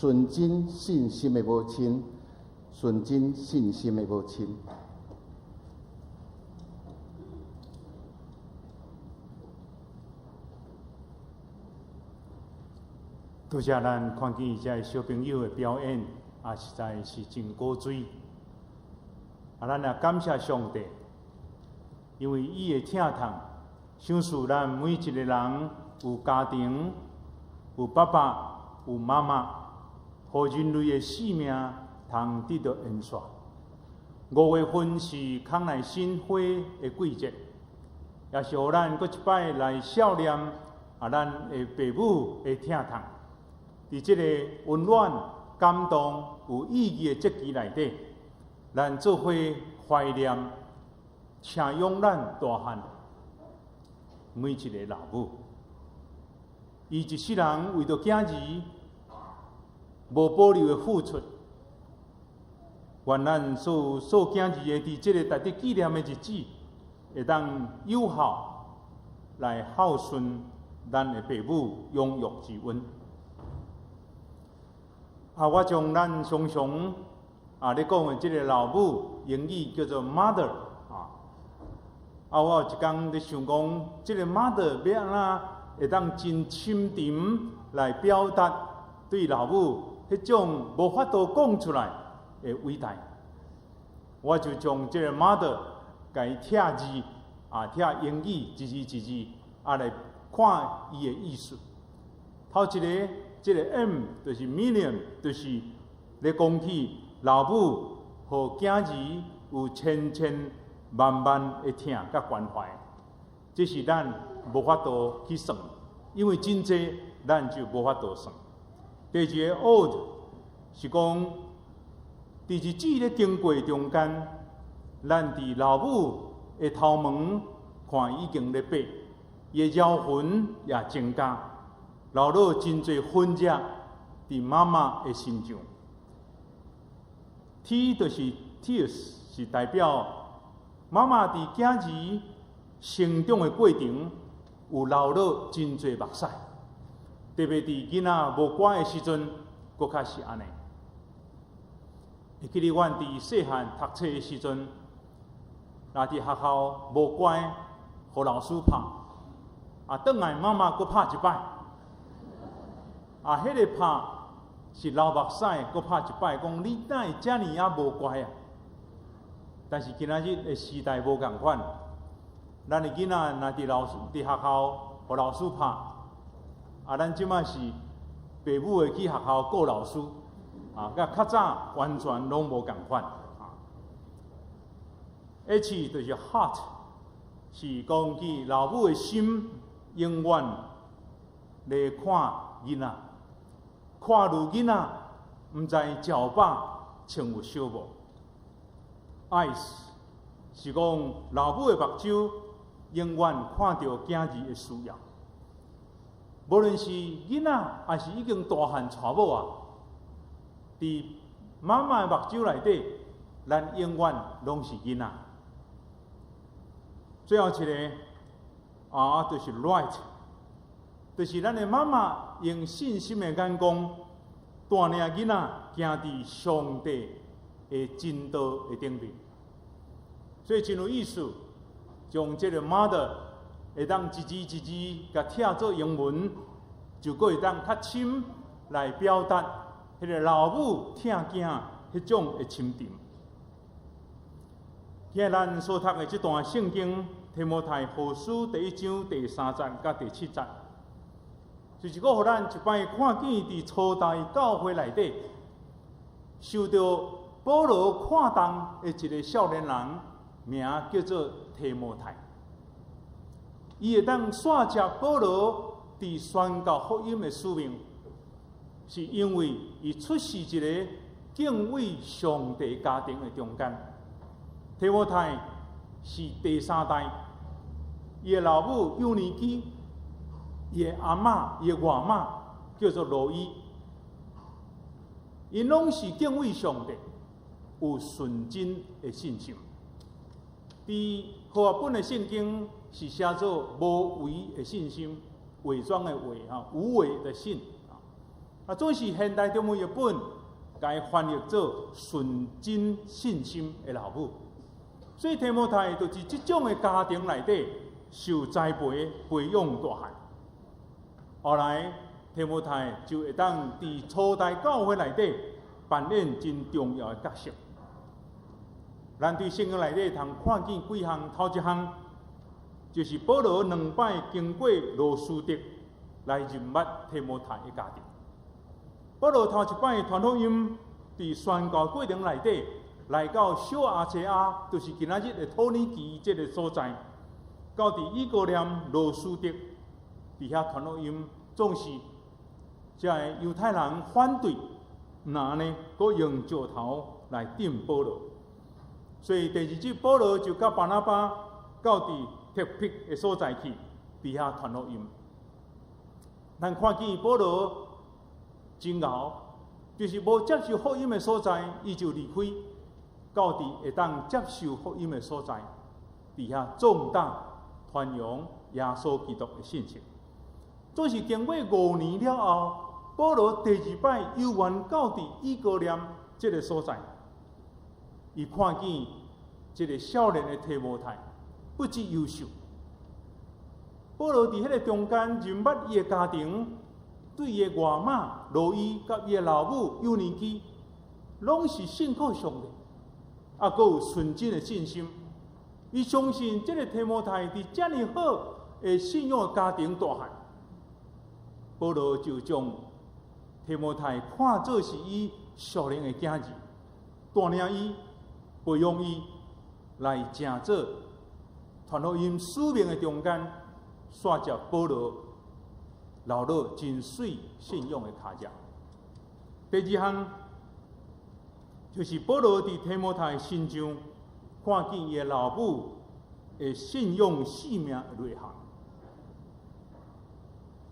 纯真信心的母亲，纯真信心的母亲。多谢咱看见这小朋友的表演，也实在是真高水。咱也感谢上帝，因为伊的疼痛，想使咱每一个人有家庭，有爸爸，有妈妈，互人类的生命通得到延续。5月份是康乃馨花的季节，也是互咱搁一摆来悼念咱的父母的疼痛。伫这个温暖、感动、有意义的节期内底，咱做伙怀念、请仰咱大汉每一个老母。伊一世人为着囝儿无保留的付出，愿咱所囝儿的伫这个值得纪念的日子，会当有效来孝顺咱的父母养育之恩。我将咱常常咧讲的这个老母，英语叫做 mother 我有一天咧想讲，这个 mother 要安怎会当真深沉来表达对老母迄种无法度讲出来的伟大。我就将这个 mother 甲伊拆字拆英语一字一字来看伊的意思。头一个。这个 M 就是 million， 就是咧讲起老母和囝儿有千千万万的疼甲关怀，这是咱无法度去算，因为真济咱就无法度算。第二个 old 是讲，伫日子咧经过中间，咱伫老母的头毛看已经咧白，伊的妖魂也增加。留落真侪分热伫妈妈的身上。T 就是 tears， 是代表妈妈伫囝儿成长的过程有流落真侪目屎，特别伫囡仔无乖的时阵，搁较是安尼。会记得阮伫细汉读册的时阵，若伫学校无乖，互老师拍，转来妈妈搁拍一摆。迄个拍是流目屎，搁拍一摆，讲你哪会遮尔无乖啊？但是今仔日的时代无共款，咱的囡仔若伫学校互老师拍，咱即摆是父母会去学校告老师，甲较早完全拢无共款。H 就是 heart， 是讲起老母的心永远来看囡仔。看如囡仔，毋知鸟饱穿有烧无。Eyes 是讲老母的目睭永远看到囝儿的需要，无论是囡仔还是已经大汉娶某伫妈妈的目睭内底，咱永远拢是囡仔。最后一个就是 right。就是咱的妈妈用信心的眼光，带领囡仔行伫上帝的真道的顶面，所以真有意思。将这个 mother 会当一字一字甲拆做英文，就搁会当较深来表达迄个老母疼囝迄种的深沉。今日咱所读的这段圣经，提摩太后书第1章第3节甲第7节。就是个，互咱一摆看见伫初代教会内底，受到保罗看重的一个少年人，名叫做提摩太。伊会当线接保罗伫宣教福音的使命，是因为伊出世一个敬畏上帝家庭的中间。提摩太是第3代，伊的老母幼年期。伊的阿嬷、伊的外嬷叫做罗伊，因拢是敬畏上帝，有纯真的信心。伫和合本的圣经是写作无为的信心，伪装的伪无为的信。总是现代中文译本该翻译做纯真信心的老母。所以提摩太就是这种的家庭内底受栽培、培养大汉。后来提摩太就会当伫初代教会内底扮演真重要的角色。咱对圣经内底通看见几项，头一项就是保罗2摆经过罗斯德来认捌提摩太的家庭。保罗头一摆传福音，伫宣教过程内底来到小亚细亚，就是今仔日的土耳其这个所在，到伫以哥念罗斯德伫遐传福音，总是这个犹太人反对，那呢，佫用石头来顶保罗。所以第二日，保罗就甲巴拿巴到伫特庇的所在去，伫遐传福音。咱看见保罗真熬，就是无接受福音的所在，伊就离开，到伫会当接受福音的所在，伫遐壮大传扬耶稣基督的信息。总是经过5年了后，保罗第2摆又原到伫以哥念这个所在。伊看见这个少年的提摩太不只优秀，保罗伫迄个中间认捌伊的家庭，对伊的外妈罗伊甲伊的老母幼年期，拢是信靠上帝，佫有纯真的信心。伊相信这个提摩太伫遮尔好的信仰的家庭大汉，保罗就将提摩太看作是伊属灵的囝儿，带领伊。培养伊来成做传福音使命的中间，刷接保罗留落真水信仰的脚脚。第2项就是保罗伫提摩太身上看见伊的老母的信仰使命的内涵。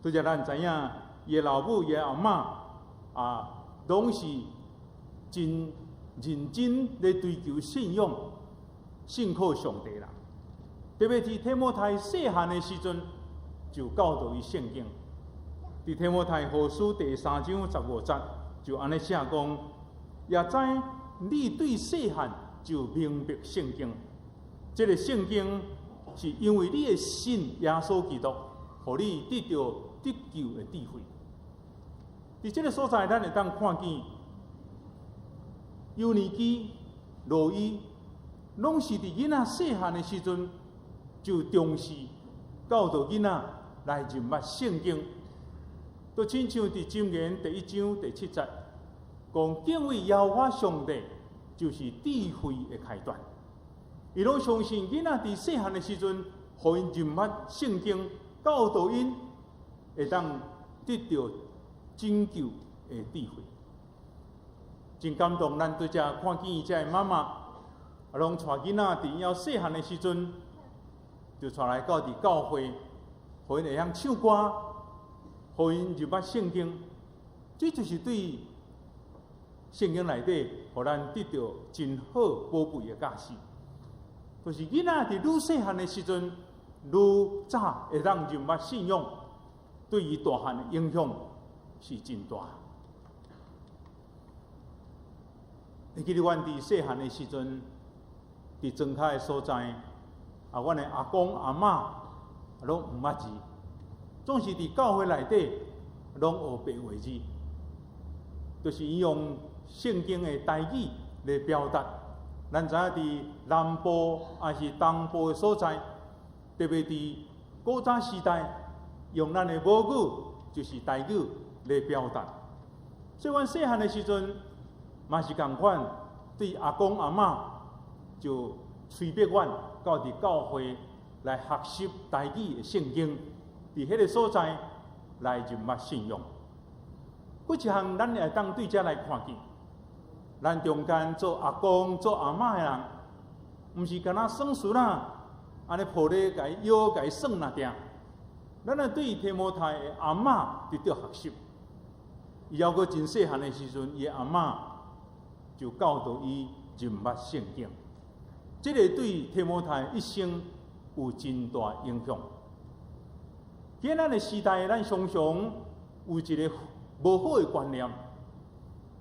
拄则咱知影，伊的老母、伊的阿嬷拢是真认真来追求信仰、信靠上帝啦。特别是提摩太细汉的时阵，就教导伊圣经。伫提摩太后书第3章15节就安尼写讲：也知你对细汉就明白圣经。这个圣经是因为你的信耶稣基督，互你得到得救的智慧。伫这个所在，咱会当看见。幼年期、罗伊，拢是伫囡仔细汉的时阵就重视教导囡仔来认捌圣经。都亲像伫箴言第1章第7节，讲敬畏耶和华上帝就是智慧的开端。伊拢相信囡仔伫细汉的时阵，互因认捌圣经，教导因会当得到拯救的智慧。真感动，咱对遮看见伊遮妈妈，拢带囡仔伫要细汉的时阵，就带来到伫教会，互因会晓唱歌，互因入捌圣经。这就是对圣经内底，互咱得到真好宝贝的教示。就是囡仔伫愈细汉的时阵，愈早会当认捌信仰，对于大汉的影响是真大。会记得阮伫细汉的时阵，伫庄脚的所在，阮的阿公阿嬷拢毋捌字，总是伫教会内底拢学白话字，就是伊用圣经的台语来表达。咱知影伫南部还是东部的所在，特别伫古早时代，用咱的母语就是台语来表达。所以阮细汉的时阵。嘛是共款，对阿公阿嬷就催逼阮到伫教会来学习台语的圣经，伫迄个所在来认捌信仰。几一项咱会当对遮来看见，咱中间做阿公做阿嬷的人，毋是干那算数啦，安尼抱咧甲伊摇甲伊算那定。咱来对提摩太的阿嬷得到学习，伊还阁真细汉的时阵，伊阿嬷就教导伊认捌圣经，这个对提摩太一生有真大影响。今仔的时代，咱常常有一个无好的观念。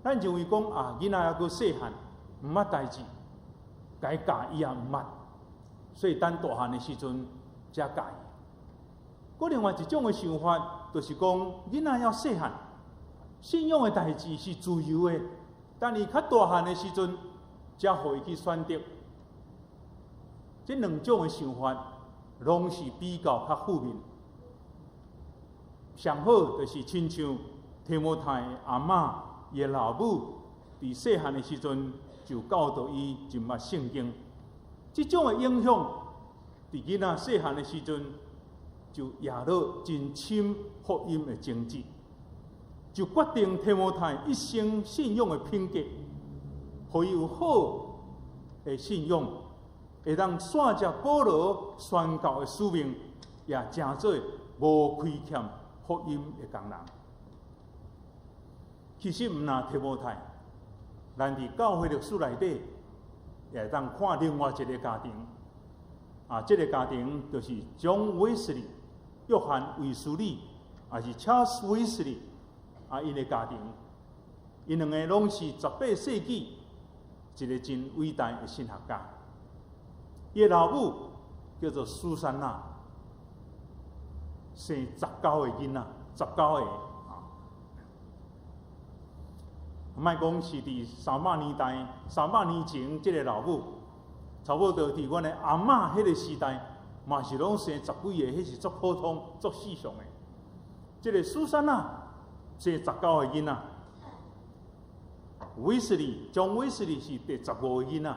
咱认为讲啊，囡仔还阁细汉，毋捌代志，该教伊也毋捌，所以等大汉的时阵才教伊。搁另外一种的想法，就是讲囡仔要细汉，信仰的代志是自由的，等伊较大汉的时阵，才互伊去选择。这两种的想法，拢是比较较负面。上好就是亲像提摩太的阿嬷、伊的老母，伫细汉的时阵就教导伊认捌圣经。这种的影响，伫囡仔细汉的时阵就野落真深福音的种子，就决定提摩太一生信仰的品格，互伊有好的信仰，会当线接保罗宣教的使命，也真做无亏欠福音的工人。其实毋但提摩太，咱伫教会历史内底，也会当看另外一个家庭。啊，这个家庭就是John Wesley、约翰卫斯理，也是Charles Wesley，啊，因的家庭，因两个拢是18世纪一个真伟大的神学家。伊的老母叫做苏珊娜，生19个囡仔，19个啊。莫讲是伫300年代、300年前，这个老母，差不多伫阮的阿嬷迄个时代，嘛是拢生10几个，迄是足普通、足世俗的。这个苏珊娜生19个囡仔，威斯利John威斯利是第15个囡仔。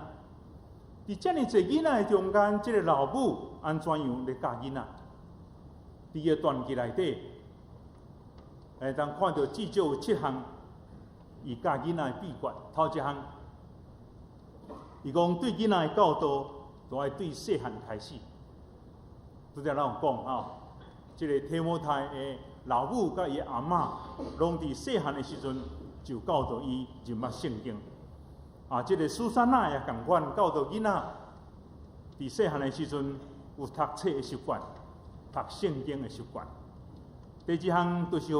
伫遮尔侪囡仔的中间，这个老母安怎样咧教囡仔？伫伊个传记内底，会当看到至少有7项伊教囡仔的秘诀。头一项，伊讲对囡仔的教导，都爱对细汉开始。拄则咱有讲啊，这个提摩太的老母甲伊阿嬷，拢伫细汉的时阵就教导伊认捌圣经。啊，这个苏珊娜也共款教导囡仔，伫细汉的时阵有读册的习惯，读圣经的习惯。第二项就是，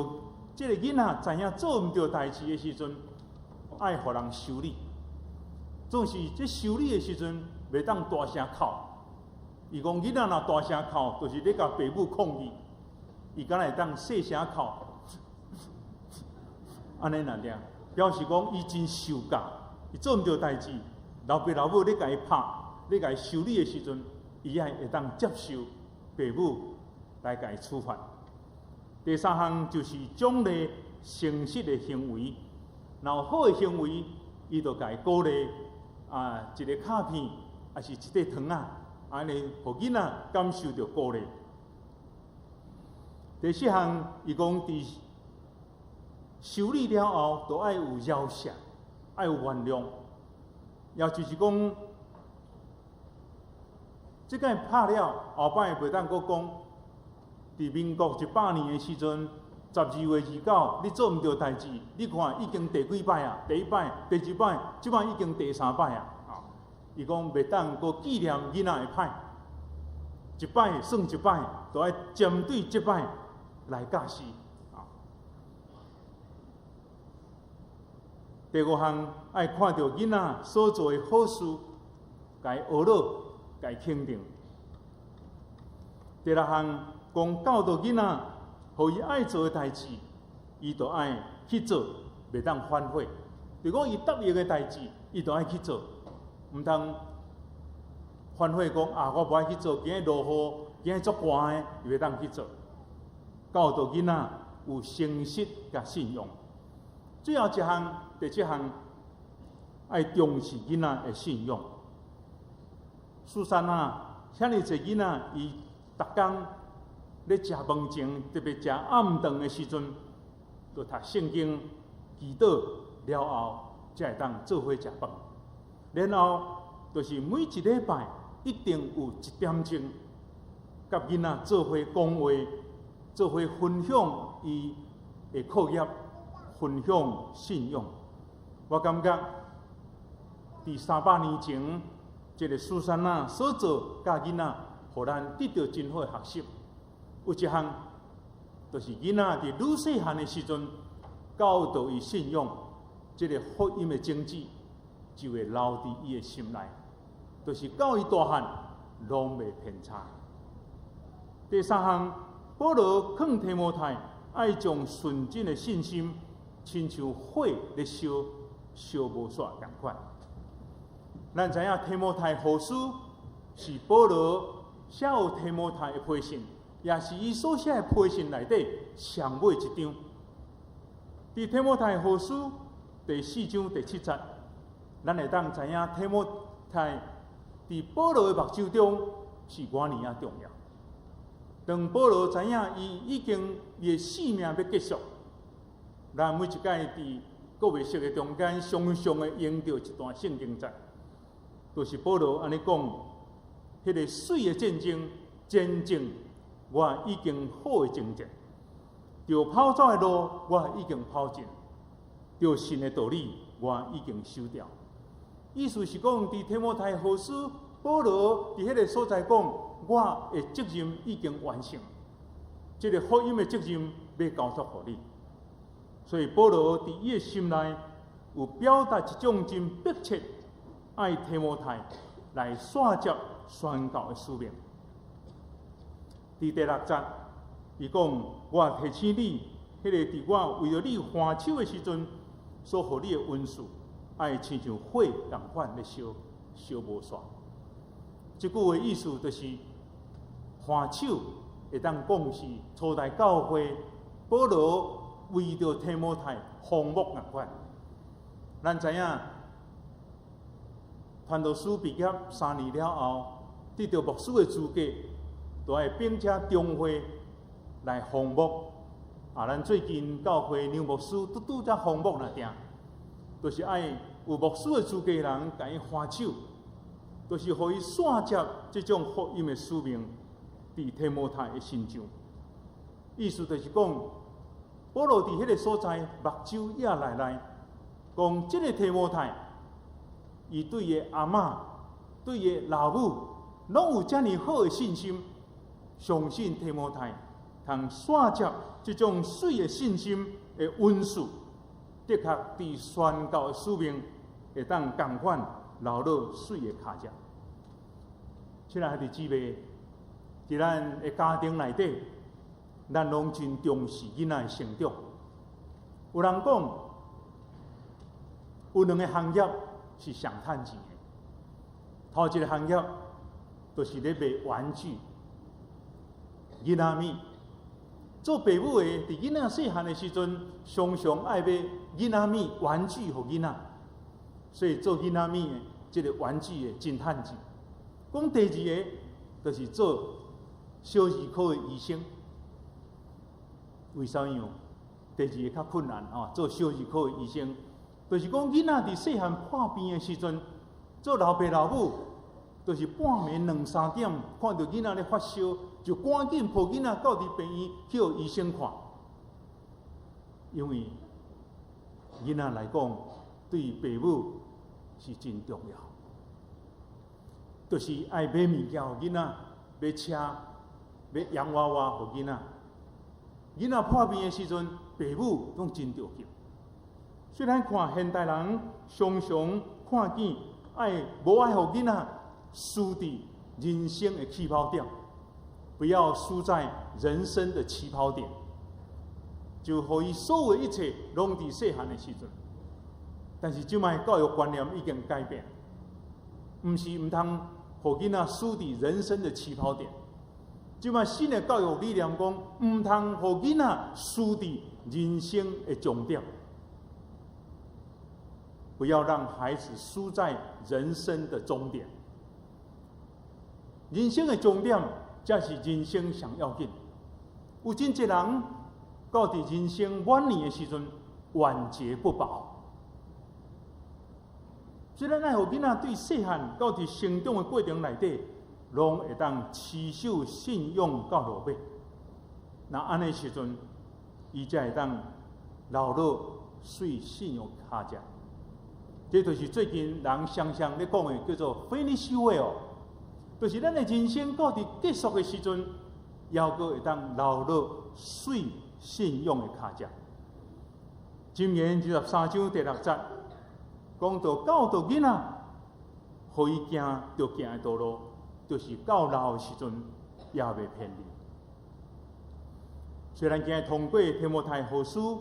这个囡仔知影做毋对代志的时阵，爱互人修理。总是这修理的时阵，袂当大声哭。伊讲囡仔若大声哭，就是咧甲爸母抗议。伊敢会当细声哭，安尼难听，表示讲伊真受教。伊做毋对代志，老爸老母咧甲伊拍、咧甲伊修理的时阵，伊也会当接受爸母来甲伊处罚。第三项就是奖励诚实的行为，然后好的行为，伊就甲伊鼓励啊，一个卡片，还是一块糖啊，安尼，互囡仔感受到鼓励。第四项，伊讲伫修理了后，都爱有饶恕。爱有原谅，也就是讲，即个拍了后摆袂当阁讲，伫民国100年的时阵，12月29，你做毋对代志，你看已经第几摆啊？第1摆、第2摆，即摆已经第3摆啊！啊，伊讲袂当阁纪念囡仔的歹，一摆算一摆，都爱针对即摆来教示。第5项，爱看到囡仔所做的好事，甲伊学乐，甲伊肯定。第6项，讲教导囡仔，互伊爱做的代志，伊就爱去做，袂当反悔。如果伊答应的代志，伊就爱去做，毋通反悔讲啊，我无爱去做，今日落雨，今日足寒的，伊袂当去做。教导囡仔有诚实甲信用。最后一项，第7项，爱重视囡仔的信用。苏珊娜，遐尼侪囡仔，伊逐工咧食饭前，特别食暗顿的时阵，就读圣经、祈祷了后，才会当做伙食饭。然后就是每一礼拜一定有1点钟，甲囡仔做伙讲话，做伙分享伊的课业。分享信用，我感觉伫300年前，这个苏珊娜所做教囡仔，互咱得到真好的学习。有一项，就是囡仔伫愈细汉的时阵，教导伊信仰，这个福音的种子就会留伫伊的心内，就是到伊大汉，拢袂偏差。第三项，保罗劝提摩太爱将纯真的信心，亲像火咧烧无煞共款。咱知影提摩太后书是保罗写予提摩太的批信，也是伊所写的批信内底上尾一张。伫提摩太后书第4章第7节，咱会当知影提摩太伫保罗的目睭中是偌尔啊重要。当保罗知影伊已经伊的使命要结束，咱每一届伫各位熟的中间，常常的用到一段圣经节，就是保罗安尼讲：，迄个水的战争，真正我已经好的征战，着跑走的路我已经跑尽，着神的道理我已经守掉。意思是讲，伫提摩太后书，保罗伫迄个所在讲，我的责任已经完成，这个福音的责任要交托互你。所以保罗伫伊的心内有表达一种真迫切爱提摩太来线接宣教的使命。伫第6节，伊讲：我提醒你，迄个伫我为了你还手的时阵，所予你的恩赐，爱亲像火共款咧烧无煞。即句话意思就是，还手会当讲是初代教会保罗为着提摩太放牧共款。咱知影，传道书毕业3年了后，得到牧师的资格，就要并且中会来放牧。咱最近教会牛牧师拄则放牧那定，就是爱有牧师的资格的人，甲伊还手，就是互伊线接这种福音的使命，伫提摩太的身上。意思就是讲，保罗伫迄个所在目睭也来讲，这个提摩太，伊对伊阿嬷、对伊老母，拢有遮尔好的信心，相信提摩太通线接这种水的信心的恩赐，的确伫宣教的使命会当共款留落水的脚脚。亲爱的姊妹，伫咱的家庭内底，咱拢真重视囡仔的成长。有人讲，有2个行业是上趁钱的。头一个行业就是咧卖玩具、囡仔米。做爸母的，伫囡仔细汉的时阵，常常爱买囡仔米玩具互囡仔，所以做囡仔米的这个玩具的真趁钱。讲第2个，就是做小儿科的医生。为啥样？第2个较困难做小儿科的医生，就是讲囡仔伫细汉破病的时阵，做老爸老母，就是半暝2、3点，看到囡仔咧发烧，就赶紧抱囡仔到伫病院去互医生看。因为囡仔来讲，对爸母是真重要，就是爱买物件互囡仔，买车、买洋娃娃互囡仔。囡仔破病的时阵，爸母拢真着急。虽然看现代人常常看见无爱互囡仔输伫人生的起跑点，不要输在人生的起跑点，就互伊所有的一切拢伫细汉的时阵。但是即摆教育观念已经改变，毋是毋通互囡仔输伫人生的起跑点。即摆新的教育理念讲，毋通互囡仔输伫人生的终点，不要让孩子输在人生的终点。人生的终点才是人生上要紧。有真侪人到伫人生晚年的时阵，晚节不保。所以咱爱互囡仔对细汉到伫成长的过程内底，拢会当持守信仰到落尾。那安尼时阵，伊才会当留落水信仰脚脚。这就是最近人常常咧讲的，叫做 finish well， 就是咱的人生到伫结束的时阵，还阁会当留落水信仰的脚脚。箴言23章第6節，講到教導囡仔，互伊行着行的道路，就是到老的時陣也袂偏離。雖然今日通過提摩太後書，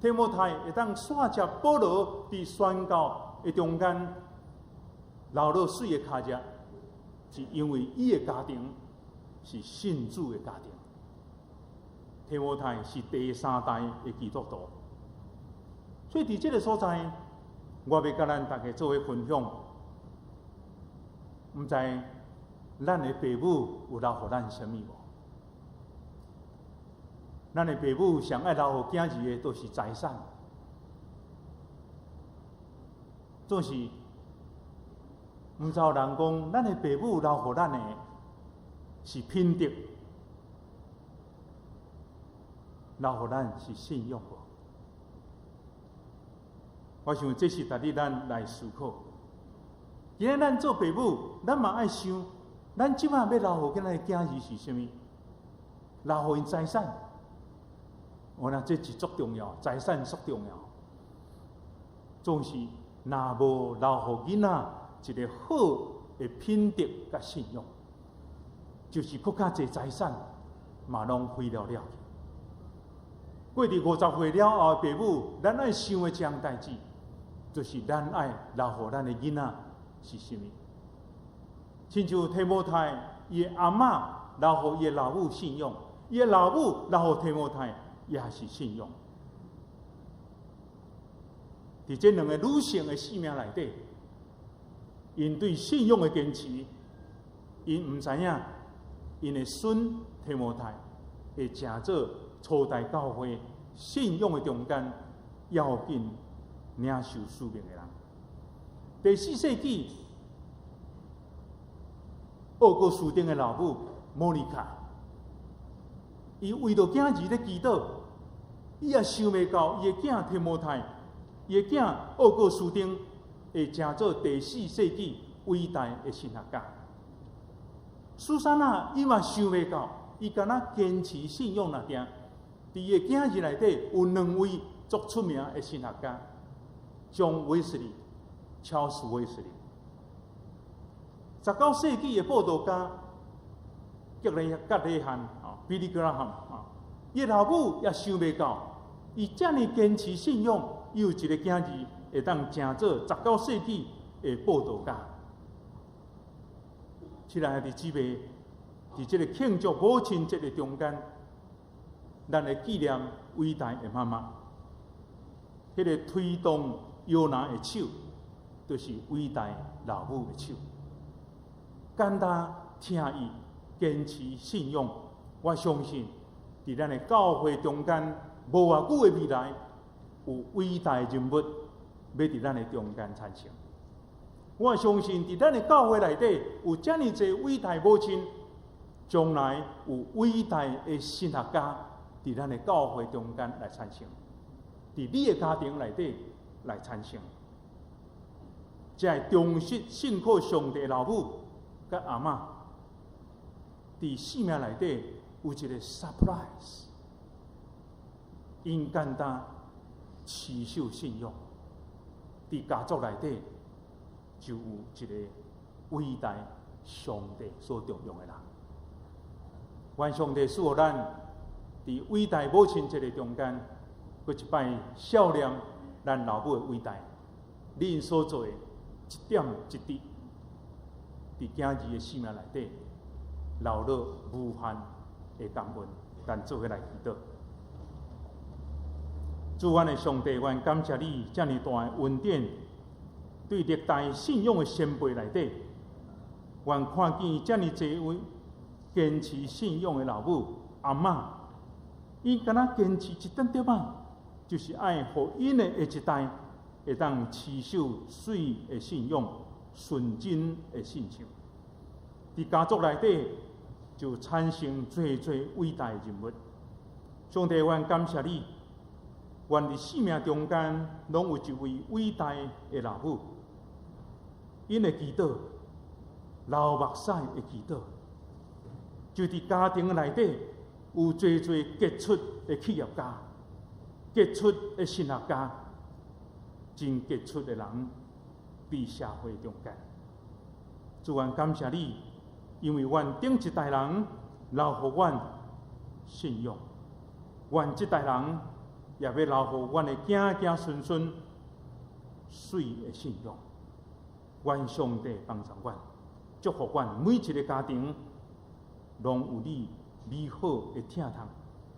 提摩太會當刷接保羅佇宣教的中間留落水的腳跡，是因為伊的家庭是信主的家庭。提摩太是第3代的基督徒，所以伫這個所在，我要甲咱大家做伙分享。毋知咱的父母有留予咱什麼無？咱的父母上愛留予囝兒的都是財產，總是毋知有人講，咱的父母留予咱的是品德，留予咱是信用無？我想這是值得咱來思考。今日咱做父母，咱嘛愛想，咱即馬要留予咱的囝兒是啥物？留予因財產。我那这是足重要，財產足重要。總是若無留予囡仔一個好的品德甲信用，就是佫較濟財產嘛攏毀了了。過佇50歲了後的父母，咱愛想的一項代志，就是咱愛留予咱的囡仔是啥物？親像提摩太，伊的阿嬷留予伊的老母信用，伊的老母留予提摩太也是信用。伫這兩個女性的生命內底，因對信用的堅持，因毋知影，因的孫提摩太會成做初代教會信用的中間要緊領受使命的人。第4世紀，俄國斯丁的老母莫妮卡，伊為着囝兒咧祈禱，伊也想袂到伊的囝提摩太，伊的囝俄國斯丁會成做第4世紀偉大的神學家。蘇珊娜伊嘛想袂到，伊敢若堅持信用那定，伫伊的囝兒內底有2位足出名的神學家，將威斯利、喬斯威斯利。19世紀的佈道家格雷漢比利格拉漢伊老母也想袂到，伊遮爾堅持信用，伊有一個囝兒會當成做19世紀的佈道家。親愛的姊妹，伫這個慶祝母親節的中間，咱會紀念偉大的媽媽。迄個推動搖籃的手，就是偉大老母的手。簡單聽伊堅持信用，我相信伫咱的教會中間，無偌久的未來，有偉大的人物要伫咱的中間產生。我相信伫咱的教會內底，有遮爾濟偉大母親，將來有偉大的神學家伫咱的教會中間來產生，伫你的家庭內底來產生。才會重視信靠上帝的老母甲阿嬷，伫生命內底有一個 surprise， 因簡單持守信用，伫家族內底就有一個偉大上帝所重用的人。願上帝賜予咱伫偉大母親節的中間，佫一擺孝念咱老母的偉大，恁所做的一點一滴，伫囝兒的生命內底留落無限的感恩。咱做伙來祈禱。主阮的上帝，願感謝你遮爾大的恩典，對歷代信用的先輩內底，願看見遮爾濟位堅持信用的老母阿嬷，伊敢若堅持一點點仔，就是愛互因的下一代會當持守水的信用、純真的信心。伫家族內底就產生最最偉大的人物。上帝，願感謝你，願伫生命中間攏有一位偉大的老母，因的祈禱、流目屎的祈禱，就伫家庭內底有最最傑出的企業家，杰出的神学家，真杰出的人，伫社会中间。主愿感谢你，因为阮顶一代人留互阮信用，阮这代人也要留互阮的子子孙孙水的信用。愿上帝帮助阮，祝福阮每一个家庭，拢有你美好的疼痛、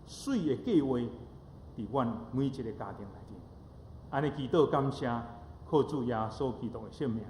水的计划伫阮每一个家庭内底。安尼祈祷感谢，靠主耶稣基督的圣名。